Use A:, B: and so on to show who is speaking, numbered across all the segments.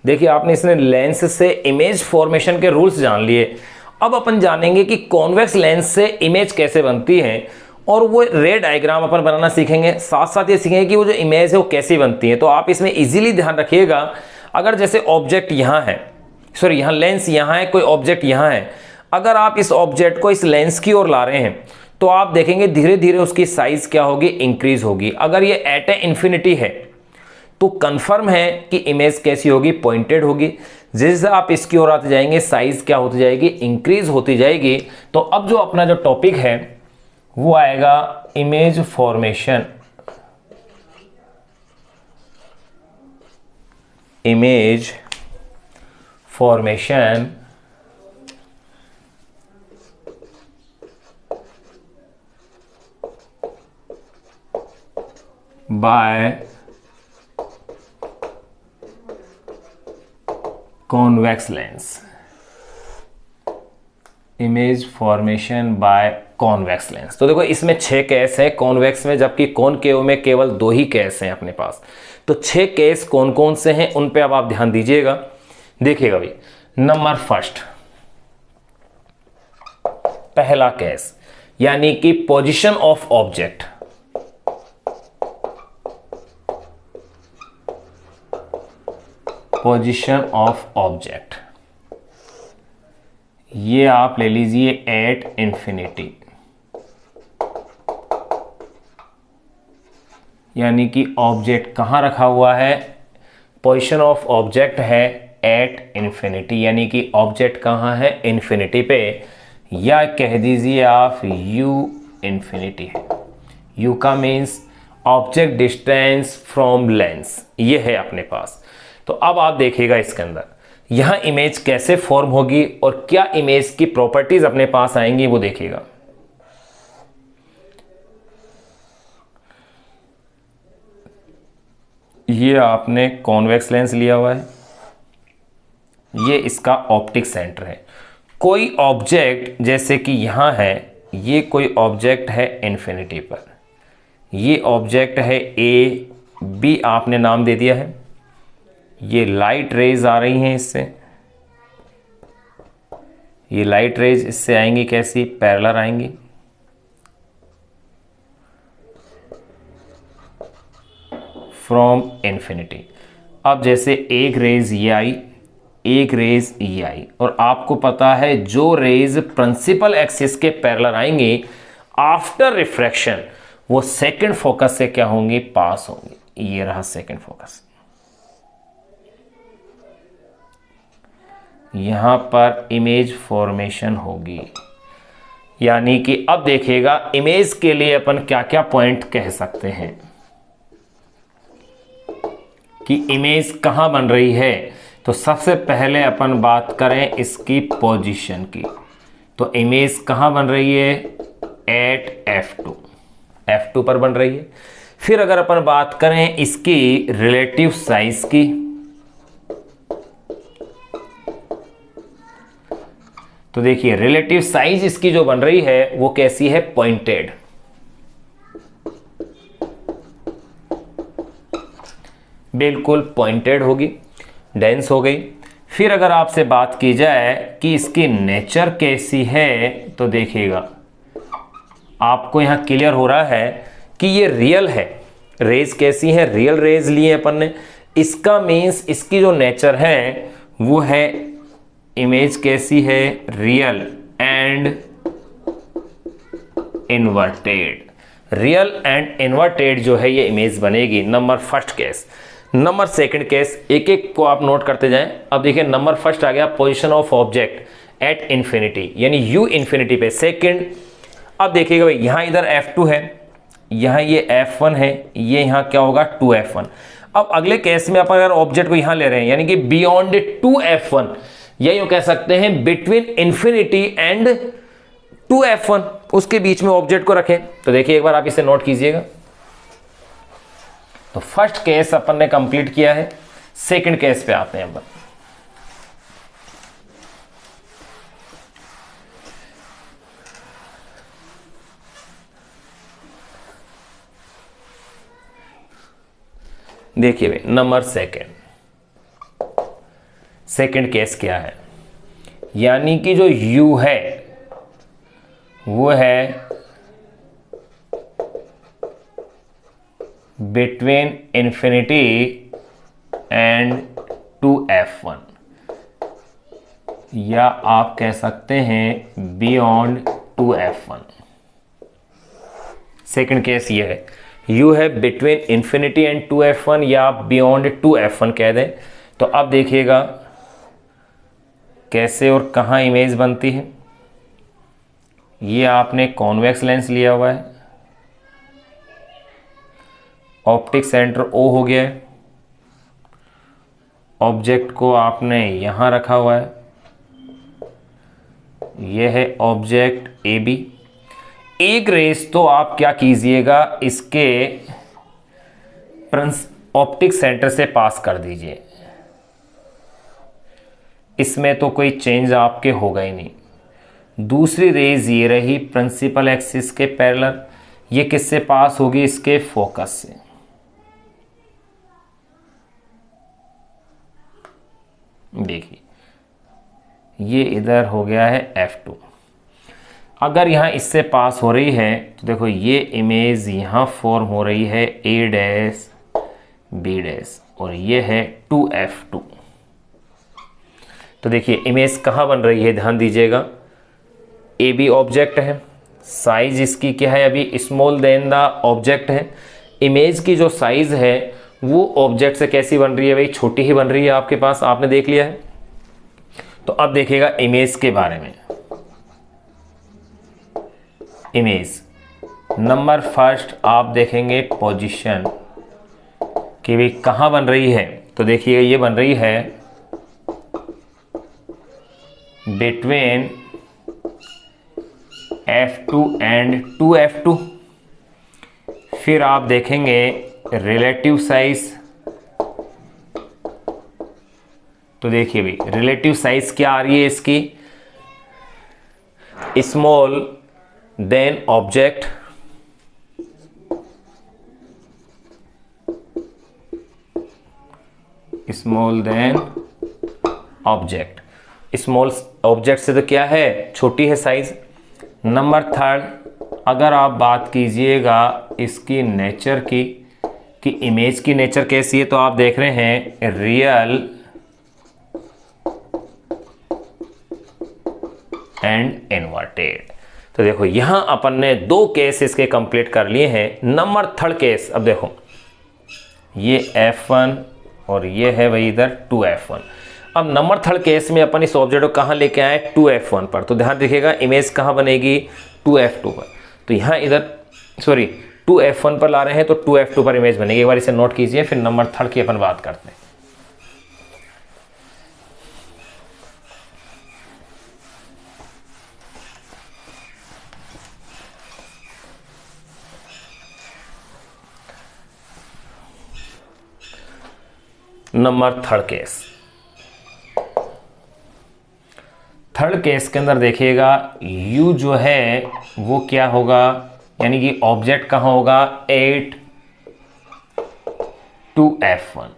A: देखिए आपने इसने लेंस से इमेज फॉर्मेशन के रूल्स जान लिए। अब अपन जानेंगे कि कॉन्वेक्स लेंस से इमेज कैसे बनती है, और वो रे डायग्राम अपन बनाना सीखेंगे। साथ साथ ये सीखेंगे कि वो जो इमेज है वो कैसी बनती है। तो आप इसमें इजीली ध्यान रखिएगा, अगर जैसे ऑब्जेक्ट यहाँ है, सॉरी यहाँ लेंस यहाँ है, कोई ऑब्जेक्ट यहाँ है, अगर आप इस ऑब्जेक्ट को इस लेंस की ओर ला रहे हैं तो आप देखेंगे धीरे धीरे उसकी साइज क्या होगी, इंक्रीज होगी। अगर ये एट ए इंफिनिटी है तो कंफर्म है कि इमेज कैसी होगी, पॉइंटेड होगी। जैसे आप इसकी ओर आते जाएंगे साइज क्या होती जाएगी, इंक्रीज होती जाएगी। तो अब जो अपना जो टॉपिक है वो आएगा image formation. Image formation by convex lens. Image formation by convex lens. तो देखो इसमें 6 केस है कॉन्वेक्स में, जबकि कॉनकेव में केवल 2 ही केस हैं अपने पास। तो 6 केस कौन कौन से हैं उन पे अब आप ध्यान दीजिएगा। देखिएगा भाई, नंबर फर्स्ट, पहला केस यानी कि position of object. Position of object ये आप ले लीजिए एट इंफिनिटी, यानी कि ऑब्जेक्ट कहां रखा हुआ है, पोजीशन ऑफ ऑब्जेक्ट है एट इंफिनिटी, यानी कि ऑब्जेक्ट कहां है, इंफिनिटी पे, या कह दीजिए आप यू इंफिनिटी है। यू का means object distance from lens, ये है अपने पास। तो अब आप देखिएगा इसके अंदर यहां इमेज कैसे फॉर्म होगी और क्या इमेज की प्रॉपर्टीज अपने पास आएंगी वो देखिएगा। ये आपने कॉन्वेक्स लेंस लिया हुआ है, ये इसका ऑप्टिक सेंटर है। कोई ऑब्जेक्ट जैसे कि यहां है, ये कोई ऑब्जेक्ट है इंफिनिटी पर, ये ऑब्जेक्ट है ए बी, आपने नाम दे दिया है। ये लाइट रेज आ रही हैं इससे, ये लाइट रेज इससे आएंगी कैसी, पैरेलल आएंगी। From infinity. अब जैसे एक रेज ये आई, एक रेज ये आई, और आपको पता है जो रेज प्रिंसिपल एक्सिस के पैरेलल आएंगे आफ्टर रिफ्रैक्शन वो सेकंड फोकस से क्या होंगी, पास होंगी। ये रहा सेकंड फोकस। यहां पर इमेज फॉर्मेशन होगी, यानी कि अब देखिएगा इमेज के लिए अपन क्या क्या पॉइंट कह सकते हैं कि इमेज कहां बन रही है। तो सबसे पहले अपन बात करें इसकी पोजीशन की, तो इमेज कहां बन रही है, एट F2, F2 पर बन रही है। फिर अगर अपन बात करें इसकी रिलेटिव साइज की, तो देखिए रिलेटिव साइज इसकी जो बन रही है वो कैसी है, पॉइंटेड। बिल्कुल पॉइंटेड होगी, डेंस हो गई। फिर अगर आपसे बात की जाए कि इसकी नेचर कैसी है, तो देखिएगा आपको यहां क्लियर हो रहा है कि ये रियल है। रेज कैसी है, रियल रेज लिए अपन ने। इसका मीन्स इसकी जो नेचर है वो है, इमेज कैसी है, real and inverted. Real and inverted जो है ये इमेज बनेगी, number first case. Number second case, एक एक को आप नोट करते जाएं। अब देखिए नंबर फर्स्ट आ गया position of object at infinity, यानी यू इंफिनिटी पे। सेकंड, अब देखिएगा भाई यहां इधर F2 है, यहां ये F1 है, ये यहां क्या होगा 2F1। अब अगले केस में अपन अगर ऑब्जेक्ट को यहां ले रहे हैं, यानी कि बियॉन्ड 2F1, या यूं कह सकते हैं बिटवीन इंफिनिटी एंड 2F1, उसके बीच में ऑब्जेक्ट को रखें। तो देखिए एक बार आप इसे नोट कीजिएगा। तो फर्स्ट केस अपन ने कंप्लीट किया है, सेकंड केस पे आते हैं अपन। देखिए भाई नंबर सेकंड, सेकंड केस क्या है, यानी कि जो u है वो है बिटवीन इन्फिनिटी एंड 2f1, या आप कह सकते हैं बियॉन्ड 2f1। सेकंड केस ये है, u है बिटवीन इन्फिनिटी एंड 2f1 या आप बियॉन्ड 2f1 कह दें। तो अब देखिएगा कैसे और कहाँ इमेज बनती है। ये आपने कॉन्वेक्स लेंस लिया हुआ है, ऑप्टिक सेंटर O हो गया है, ऑब्जेक्ट को आपने यहां रखा हुआ है, यह है ऑब्जेक्ट AB। एक रेस तो आप क्या कीजिएगा, इसके ऑप्टिक सेंटर से पास कर दीजिए, इसमें तो कोई चेंज आपके होगा ही नहीं। दूसरी रेज ये रही प्रिंसिपल एक्सिस के पैरेलल, ये किससे पास होगी, इसके फोकस से। देखिए ये इधर हो गया है F2। अगर यहाँ इससे पास हो रही है तो देखो ये इमेज यहाँ फॉर्म हो रही है A डैश B डैश, और ये है 2F2। तो देखिए इमेज कहाँ बन रही है, ध्यान दीजिएगा। AB ऑब्जेक्ट है, साइज इसकी क्या है, अभी स्मॉल देन द ऑब्जेक्ट है। इमेज की जो साइज है वो ऑब्जेक्ट से कैसी बन रही है, भाई छोटी ही बन रही है आपके पास, आपने देख लिया है। तो अब देखिएगा इमेज के बारे में। इमेज नंबर फर्स्ट आप देखेंगे पोजीशन कि भाई कहाँ बन रही है, तो देखिएगा ये बन रही है बिटवीन F2 एंड 2F2। फिर आप देखेंगे रिलेटिव साइज, तो देखिए भाई रिलेटिव साइज क्या आ रही है इसकी, small than object, small than object. Small object से तो क्या है, छोटी है साइज। नंबर थर्ड, अगर आप बात कीजिएगा इसकी नेचर की कि इमेज की नेचर कैसी है, तो आप देख रहे हैं रियल एंड इन्वर्टेड। तो देखो यहां अपन ने दो केस इसके कंप्लीट कर लिए हैं। नंबर थर्ड केस, अब देखो ये F1 और ये है वही इधर 2F1। अब नंबर थर्ड केस में अपन इस ऑब्जेक्ट को कहां लेके आए, 2F1 पर। तो ध्यान रखिएगा इमेज कहां बनेगी, 2F2 पर। तो यहां इधर 2F1 पर ला रहे हैं तो 2F2 पर इमेज बनेगी। एक बार इसे नोट कीजिए, फिर नंबर थर्ड की अपन बात करते हैं। Number third case, third case के अंदर देखिएगा U जो है वो क्या होगा, यानी कि ऑब्जेक्ट कहां होगा, 8 2F1।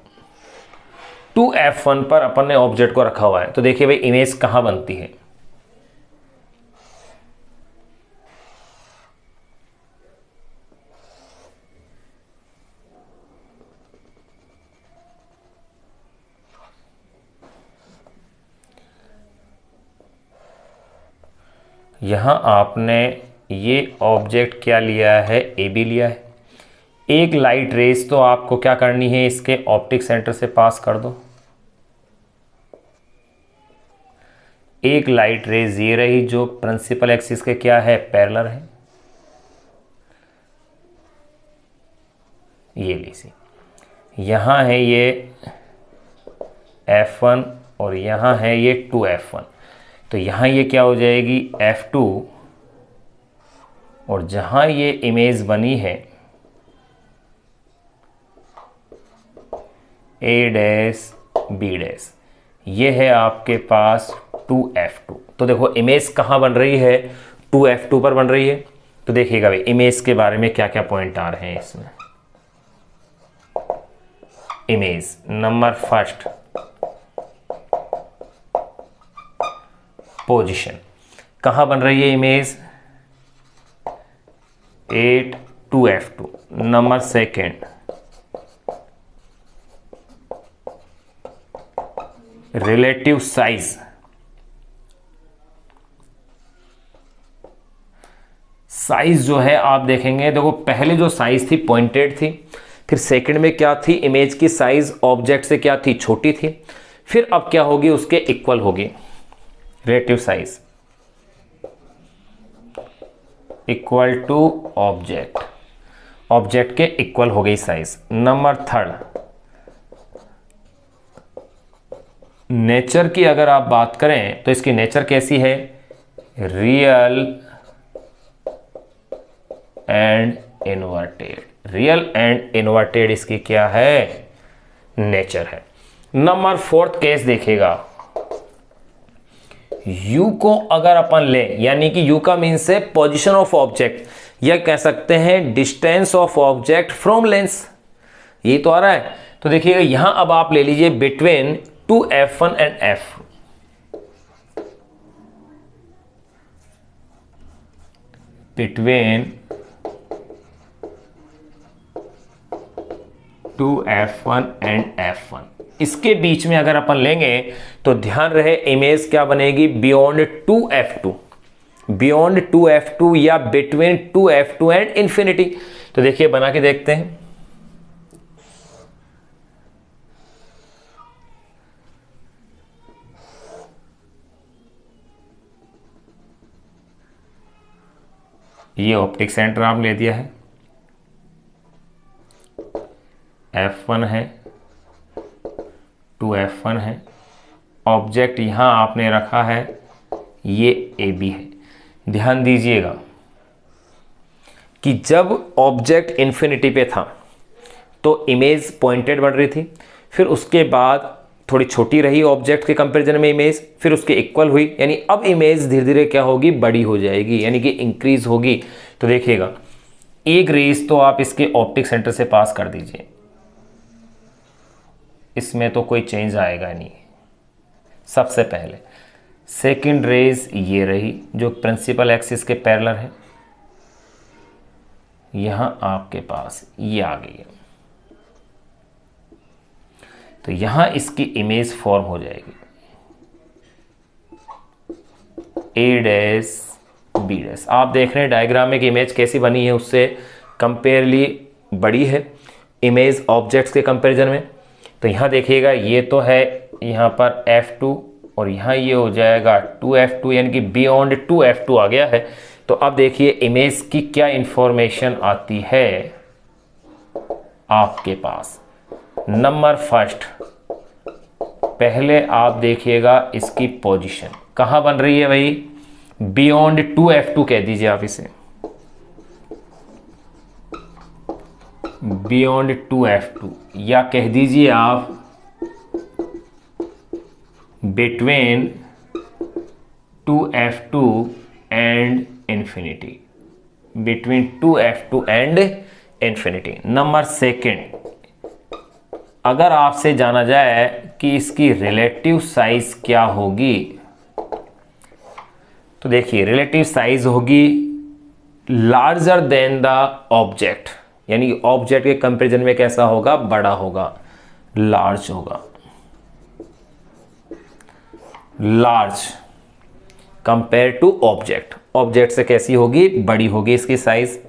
A: 2F1 पर अपन ने ऑब्जेक्ट को रखा हुआ है। तो देखिए भाई इमेज कहां बनती है, यहां आपने ये ऑब्जेक्ट क्या लिया है, AB लिया है। एक लाइट रेस तो आपको क्या करनी है, इसके ऑप्टिक सेंटर से पास कर दो। एक लाइट रेज ये रही जो प्रिंसिपल एक्सिस के क्या है, पैरेलल है, ये लीजिए। यहां है ये F1 और यहां है ये 2F1। तो यहां ये क्या हो जाएगी, F2, और जहां ये इमेज बनी है A डैश B डैश, ये है आपके पास 2F2। तो देखो इमेज कहां बन रही है, 2F2 पर बन रही है। तो देखिएगा भाई इमेज के बारे में क्या क्या पॉइंट आ रहे हैं इसमें। Image number first position. कहाँ बन रही है image? 8:2f2। Number second, relative size. Size जो है आप देखेंगे, देखो पहले जो साइज थी पॉइंटेड थी, फिर सेकंड में क्या थी, इमेज की साइज ऑब्जेक्ट से क्या थी, छोटी थी, फिर अब क्या होगी, उसके इक्वल होगी। Relative size equal to object, object के इक्वल हो गई साइज। नंबर थर्ड, नेचर की अगर आप बात करें तो इसकी नेचर कैसी है? Real and inverted. Real and inverted इसकी क्या है? नेचर है। नंबर फोर्थ केस देखिएगा, यू को अगर अपन ले, यानी कि यू का मीन्स है पोजीशन ऑफ ऑब्जेक्ट, या कह सकते हैं distance of object from lens, ये तो आ रहा है। तो देखिएगा यहां अब आप ले लीजिए between 2f1 and f, between 2f1 and f1, इसके बीच में अगर अपन लेंगे तो ध्यान रहे इमेज क्या बनेगी? बियॉन्ड 2f2, बियॉन्ड 2f2 या बिटवीन 2f2 एंड इंफिनिटी। तो देखिए बना के देखते हैं। ये ऑप्टिक सेंटर आप ले दिया है, f1 है, 2f1 है, ऑब्जेक्ट यहां आपने रखा है, ये AB है। ध्यान दीजिएगा कि जब ऑब्जेक्ट इन्फिनिटी पे था तो इमेज पॉइंटेड बन रही थी, फिर उसके बाद थोड़ी छोटी रही ऑब्जेक्ट के कंपैरिजन में इमेज, फिर उसके इक्वल हुई, यानी अब इमेज धीरे धीरे क्या होगी? बड़ी हो जाएगी, यानी कि इंक्रीज होगी। तो देखिएगा एक रेज तो आप इसके ऑप्टिक सेंटर से पास कर दीजिए, इसमें तो कोई चेंज आएगा नहीं सबसे पहले। सेकंड रेज ये रही जो प्रिंसिपल एक्सिस के पैरेलल है, यहां आपके पास ये आ गई है, तो यहां इसकी इमेज फॉर्म हो जाएगी A डैश B डैश। आप देख रहे हैं डायग्राम में कि इमेज कैसी बनी है, उससे कंपेयरली बड़ी है इमेज ऑब्जेक्ट्स के कंपैरिजन में। तो यहाँ देखिएगा ये तो है यहाँ पर f2 और यहाँ ये हो जाएगा 2f2, यानी कि बियॉन्ड 2f2 आ गया है। तो अब देखिए इमेज की क्या इंफॉर्मेशन आती है आपके पास। नंबर फर्स्ट, पहले आप देखिएगा इसकी पोजीशन कहाँ बन रही है भाई? बियॉन्ड 2f2 कह दीजिए आप इसे, बियॉन्ड 2f2, या कह दीजिए आप between 2f2 and infinity, between 2f2 and infinity. Number second, अगर आपसे जाना जाए कि इसकी रिलेटिव साइज क्या होगी, तो देखिए रिलेटिव साइज होगी लार्जर देन द ऑब्जेक्ट, यानी ऑब्जेक्ट के कंपैरिजन में कैसा होगा? बड़ा होगा, लार्ज होगा, large compare to object, object से कैसी होगी? बड़ी होगी इसकी साइज।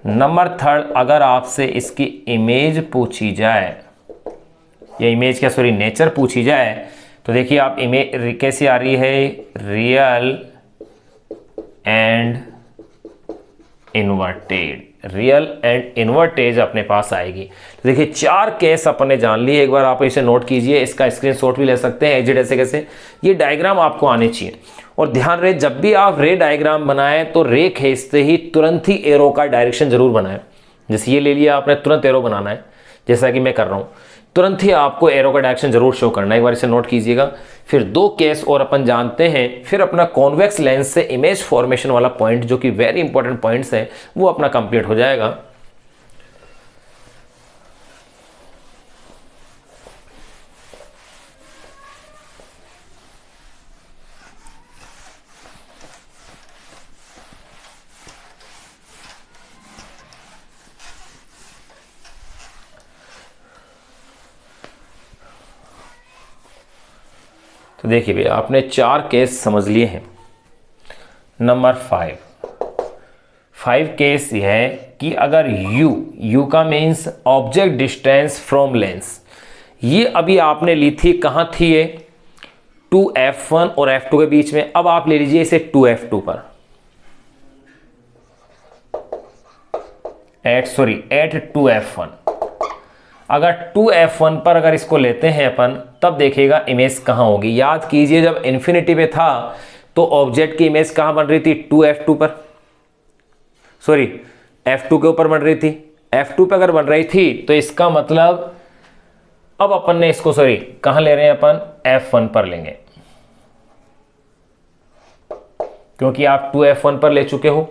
A: नंबर थर्ड, अगर आपसे इसकी इमेज पूछी जाए, या इमेज क्या सॉरी नेचर पूछी जाए, तो देखिए आप इमेज कैसी आ रही है? Real and inverted, real and invertase अपने पास आएगी। तो देखिए चार केस अपने जान लिए, एक बार आप इसे नोट कीजिए, इसका स्क्रीनशॉट भी ले सकते हैं एग्जिट ऐसे कैसे, ये डायग्राम आपको आने चाहिए। और ध्यान रहे जब भी आप रे डायग्राम बनाएं तो रे खींचते ही तुरंत ही एरो का डायरेक्शन जरूर बनाएं। जैसे ये ले लिया आपने, तुरंत एरो बनाना है जैसा कि मैं कर रहा हूं, तुरंत ही आपको एरो का डायरेक्शन जरूर शो करना है, एक बार इसे नोट कीजिएगा। फिर दो केस और अपन जानते हैं, फिर अपना कॉन्वेक्स लेंस से इमेज फॉर्मेशन वाला पॉइंट जो कि वेरी इंपॉर्टेंट पॉइंट्स है वो अपना कंप्लीट हो जाएगा। तो देखिए भैया आपने 4 केस समझ लिए हैं। नंबर 5 केस यह है कि अगर u का means object distance from lens, ये अभी आपने ली थी, कहाँ थी ये, 2f1 और f2 के बीच में। अब आप ले लीजिए इसे 2f2 पर, एट 2f1। अगर 2f1 पर अगर इसको लेते हैं अपन, तब देखिएगा इमेज कहाँ होगी। याद कीजिए जब इन्फिनिटी पे था तो ऑब्जेक्ट की इमेज कहाँ बन रही थी, 2f2 पर, सॉरी f2 के ऊपर बन रही थी। f2 पे अगर बन रही थी तो इसका मतलब अब अपन ने इसको कहाँ ले रहे हैं अपन, f1 पर लेंगे, क्योंकि आप 2f1 पर ले चुके हो।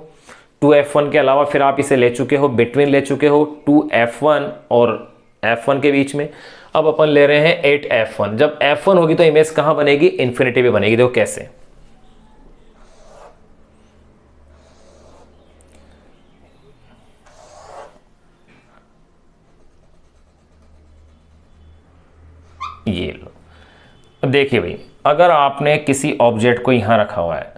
A: 2f1 के अलावा फिर आप इसे ले चुके हो, बिटवीन ले चुके हो 2f1 और f1 के बीच में। अब अपन ले रहे हैं 8f1। जब f1 होगी तो इमेज कहाँ बनेगी, इन्फिनिटी पे बनेगी। देखो कैसे, ये लो। अब देखिए भाई, अगर आपने किसी ऑब्जेक्ट को यहां रखा हुआ है,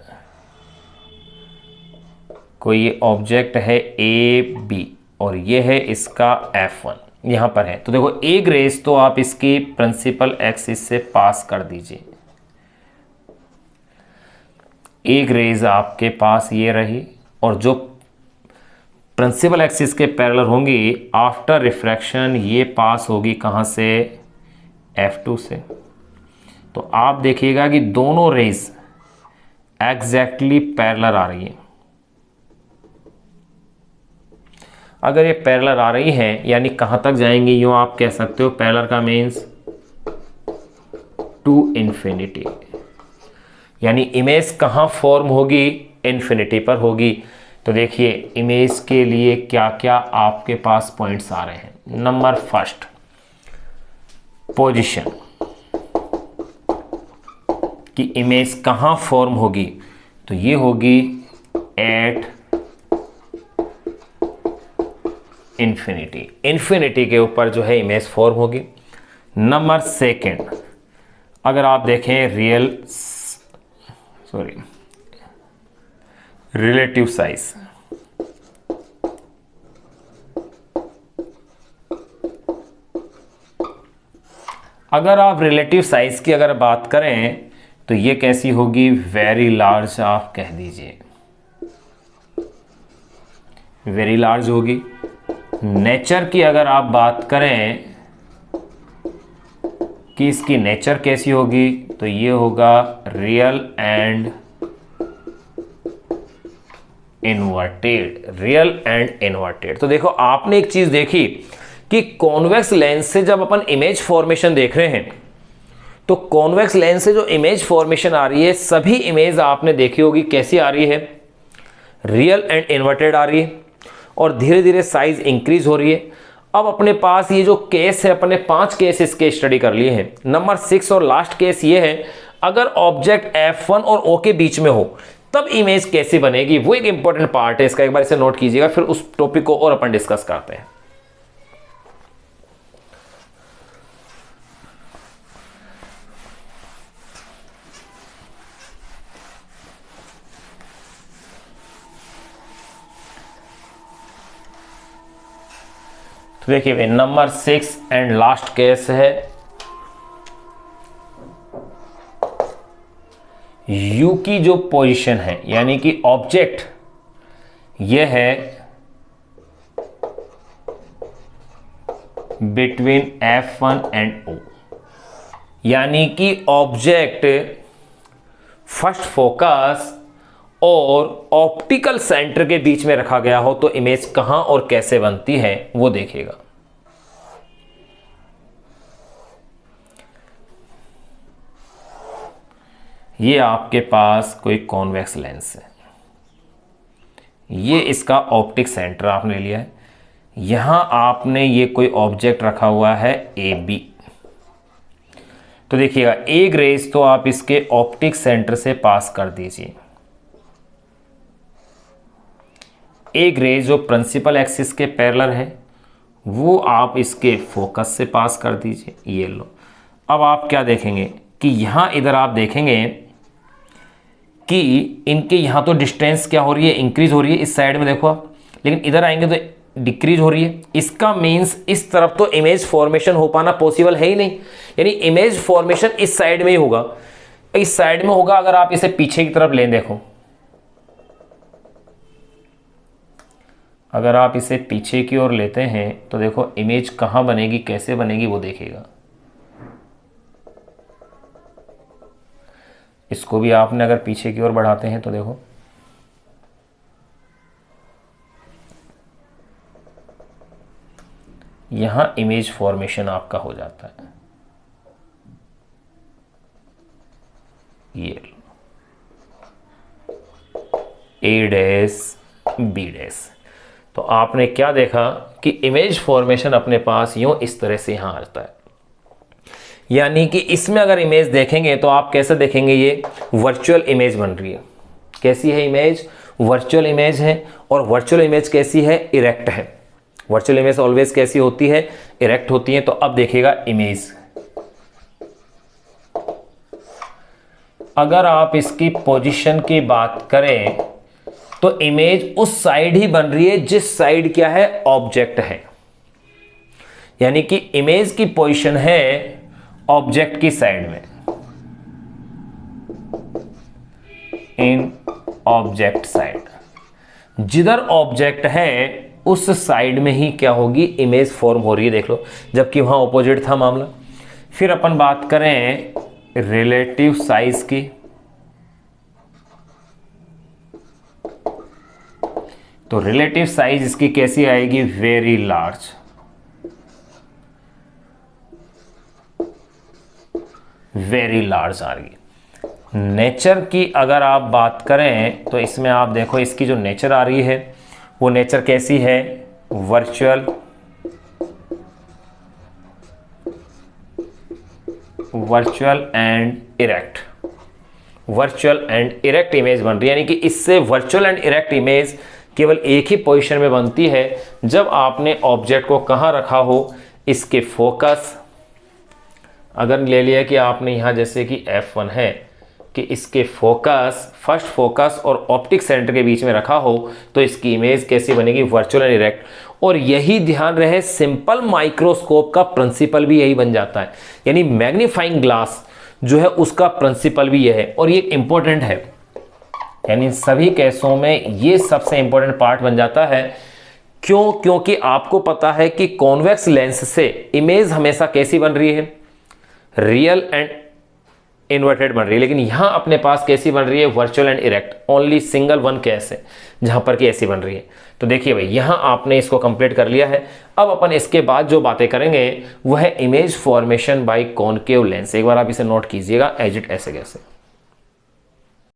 A: कोई ये ऑब्जेक्ट है ए बी और ये है इसका f1 यहां पर है, तो देखो एक रेज तो आप इसकी प्रिंसिपल एक्सिस से पास कर दीजिए। एक रेज आपके पास ये रही और जो प्रिंसिपल एक्सिस के पैरेलल होंगी, आफ्टर रिफ्रैक्शन ये पास होगी कहां से, f2 से। तो आप देखिएगा कि दोनों रेज एग्जैक्टली पैरेलल आ रही है। अगर ये पैरेलल आ रही है यानी कहां तक जाएंगी, यूं आप कह सकते हो पैरेलल का मीन्स टू इन्फिनिटी, यानी इमेज कहां फॉर्म होगी, इन्फिनिटी पर होगी। तो देखिए इमेज के लिए क्या क्या आपके पास पॉइंट्स आ रहे हैं। नंबर फर्स्ट, पोजीशन, कि इमेज कहां फॉर्म होगी, तो ये होगी एट इन्फिनिटी। इन्फिनिटी के ऊपर जो है इमेज फॉर्म होगी। नंबर सेकंड, अगर आप देखें रिलेटिव साइज, अगर आप रिलेटिव साइज की अगर बात करें तो ये कैसी होगी, वेरी लार्ज आप कह दीजिए, वेरी लार्ज होगी। नेचर की अगर आप बात करें कि इसकी नेचर कैसी होगी, तो ये होगा real and inverted, real and inverted. तो देखो आपने एक चीज देखी कि कॉन्वेक्स लेंस से जब अपन इमेज फॉर्मेशन देख रहे हैं, तो कॉन्वेक्स लेंस से जो इमेज फॉर्मेशन आ रही है, सभी इमेज आपने देखी होगी कैसी आ रही है, रियल एंड इन्वर्टेड आ रही है, और धीरे धीरे साइज इंक्रीज हो रही है। अब अपने पास ये जो केस है, अपने 5 केस इसके स्टडी कर लिए हैं। नंबर 6 और लास्ट केस ये है, अगर ऑब्जेक्ट f1 और o के बीच में हो तब इमेज कैसी बनेगी, वो एक इंपॉर्टेंट पार्ट है इसका, एक बार इसे नोट कीजिएगा, फिर उस टॉपिक को और अपन डिस्कस करते हैं। तो देखिए नंबर 6 एंड लास्ट केस है, u की जो पोजीशन है, यानी कि ऑब्जेक्ट ये है बिटवीन f1 एंड o, यानी कि ऑब्जेक्ट फर्स्ट फोकस और ऑप्टिकल सेंटर के बीच में रखा गया हो, तो इमेज कहां और कैसे बनती है वो देखिएगा। ये आपके पास कोई कॉन्वेक्स लेंस है, ये इसका ऑप्टिक सेंटर आपने लिया है, यहां आपने ये कोई ऑब्जेक्ट रखा हुआ है ए बी। तो देखिएगा एक रेज तो आप इसके ऑप्टिक सेंटर से पास कर दीजिए, एक रेज जो प्रिंसिपल एक्सिस के पैरेलल है वो आप इसके फोकस से पास कर दीजिए, ये लो। अब आप क्या देखेंगे कि यहाँ इधर आप देखेंगे कि इनके यहाँ तो डिस्टेंस क्या हो रही है, इंक्रीज हो रही है इस साइड में देखो आप, लेकिन इधर आएंगे तो डिक्रीज हो रही है। इसका मीन्स इस तरफ तो इमेज फॉर्मेशन हो पाना पॉसिबल है ही नहीं, यानी इमेज फॉर्मेशन इस साइड में ही होगा, इस साइड में होगा। अगर आप इसे पीछे की तरफ लें, देखो अगर आप इसे पीछे की ओर लेते हैं तो देखो इमेज कहाँ बनेगी, कैसे बनेगी वो देखिएगा। इसको भी आपने अगर पीछे की ओर बढ़ाते हैं तो देखो यहां इमेज फॉर्मेशन आपका हो जाता है। ये ए डैश बी डैश, तो आपने क्या देखा कि इमेज फॉर्मेशन अपने पास यूं इस तरह से यहां आता है। यानी कि इसमें अगर इमेज देखेंगे तो आप कैसे देखेंगे, ये वर्चुअल इमेज बन रही है। कैसी है इमेज? वर्चुअल इमेज है। और वर्चुअल इमेज कैसी है? इरेक्ट है। वर्चुअल इमेज ऑलवेज कैसी होती है? इरेक्ट होती है। तो अब देखिएगा इमेज, अगर आप इसकी पोजीशन की बात करें तो इमेज उस साइड ही बन रही है जिस साइड क्या है? ऑब्जेक्ट है। यानी कि इमेज की पोजीशन है ऑब्जेक्ट की साइड में, इन ऑब्जेक्ट साइड। जिधर ऑब्जेक्ट है उस साइड में ही क्या होगी? इमेज फॉर्म हो रही है, देख लो, जबकि वहां ऑपोजिट था मामला। फिर अपन बात करें रिलेटिव साइज की, तो रिलेटिव साइज इसकी कैसी आएगी? Very large. वेरी लार्ज आ रही। नेचर की अगर आप बात करें तो इसमें आप देखो इसकी जो नेचर आ रही है वो नेचर कैसी है? Virtual, virtual and erect. Virtual and erect image बन रही है। यानी कि इससे वर्चुअल एंड इरेक्ट इमेज केवल एक ही पोजीशन में बनती है जब आपने ऑब्जेक्ट को कहां रखा हो? इसके फोकस, अगर ले लिया कि आपने यहां जैसे कि F1 है कि इसके फोकस, फर्स्ट फोकस और ऑप्टिक सेंटर के बीच में रखा हो तो इसकी इमेज कैसी बनेगी? Virtual and erect. और यही ध्यान रहे, सिंपल माइक्रोस्कोप का प्रिंसिपल भी यही बन जाता है। यानी मैग्नीफाइंग ग्लास जो है उसका प्रिंसिपल भी यह है, और ये इंपॉर्टेंट है। यानी सभी केसों में ये सबसे इंपॉर्टेंट पार्ट बन जाता है। क्यों? क्योंकि आपको पता है कि कॉन्वेक्स लेंस से इमेज हमेशा कैसी बन रही है? रियल एंड इन्वर्टेड बन रही है। लेकिन यहां अपने पास कैसी बन रही है? Virtual and erect. Only single one case है जहां पर कि ऐसी बन रही है। तो देखिए भाई, यहां आपने इसको कंप्लीट कर लिया है। अब अपन इसके बाद जो बातें करेंगे वह है image formation by concave lens. एक बार आप इसे नोट कीजिएगा एज इट ऐसे कैसे।